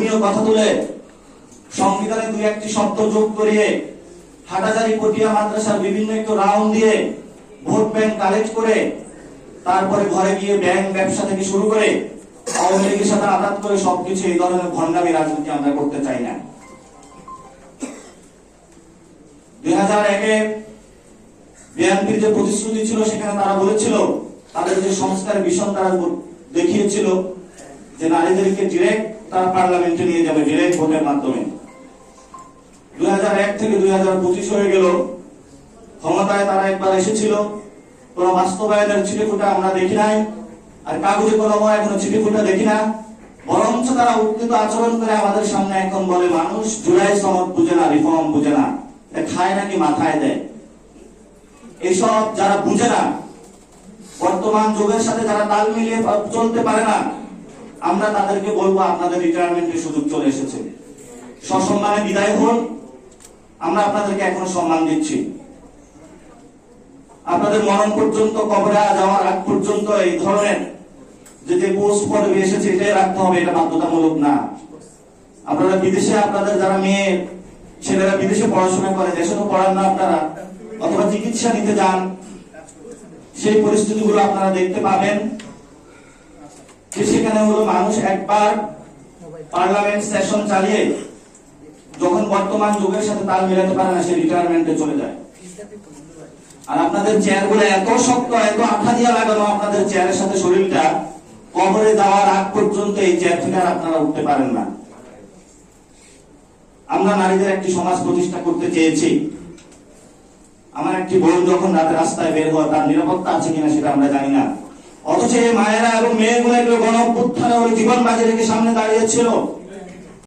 ধর্মীয় কথা তুলে সংবিধানে দুই একটি শব্দ যোগ করিয়ে হাটাজারি পটিয়া মাদ্রাসার বিভিন্ন একটু রাউন্ড দিয়ে ভোট ব্যাংক কালেক্ট করে তারপরে ঘরে গিয়ে ব্যাংক ব্যবসা থেকে শুরু করে আওয়ামী লীগের সাথে আঘাত করে সবকিছু এই ধরনের ভণ্ডামি রাজনীতি আমরা করতে চাই না। 2001-এ বিএনপির যে প্রতিশ্রুতি ছিল সেখানে তারা বলেছিল, তাদের যে সংস্কারের মিশন তারা দেখিয়েছিল যে নারীদেরকে ডিরেক্ট তারা পার্লামেন্টে নিয়ে যাবে ডিরেক্ট ভোটের মাধ্যমে। 2001 থেকে 2025 হয়ে গেল, ক্ষমতায় তারা একবার এসেছিল, কোন বাস্তবায়নের ছিটেফোঁটা আমরা দেখি নাই, আর কাগজে কলমে এখনো ছিটেফোঁটা দেখি না। বরঞ্চ তারা উত্তেজিত আচরণ করে আমাদের সামনে এখন বলে মানুষ জুলাই সনদ বুঝে না, রিফর্ম বুঝে না, খায় নাকি মাথায় দেয়। এইসব যারা বুঝে না, বর্তমান যুগের সাথে যারা তাল মিলিয়ে চলতে পারে না, আমরা তাদেরকে বলবো আপনাদের রিটায়ারমেন্টের সুযোগ চলে এসেছে, সসম্মানে বিদায় হন। আমরা আপনাদেরকে এখনো সম্মান দিচ্ছি। আপনাদের মরণ পর্যন্ত, কবরে যাওয়ার আগ পর্যন্ত এই ধরনের যে পোস্ট পদবি এসেছে এটাই রাখতে হবে, এটা বাধ্যতামূলক না। আপনারা বিদেশে, আপনাদের যারা মেয়ে ছেলেরা বিদেশে পড়াশোনা করে, দেশে তো পড়ান না আপনারা, অথবা চিকিৎসা নিতে যান, সেই পরিস্থিতিগুলো আপনারা দেখতে পাবেন যে সেখানে হলো মানুষ একবার পার্লামেন্ট সেশন চালিয়ে যখন বর্তমান যুগের সাথে তাল মিলাতে পারে না, সে রিটায়ারমেন্টে চলে যায়। আর আপনাদের চেয়ারগুলো এত শক্ত, এত আঠা দিয়ে লাগানো, আপনাদের চেয়ারের সাথে শরীরটা, কবরে যাওয়ার আগ পর্যন্ত এই চেয়ার থেকে আর আপনারা উঠতে পারেন না। আমরা নারীদের একটি সমাজ প্রতিষ্ঠা করতে চেয়েছি। আমার একটি বোন যখন রাতে রাস্তায় বের হয়, তার নিরাপত্তা আছে কিনা সেটা আমরা জানি না, অথচ এই মায়েরা এবং মেয়েগুলো গণ অভ্যুত্থানে ওই জীবন বাজি রেখে সামনে দাঁড়িয়েছিল।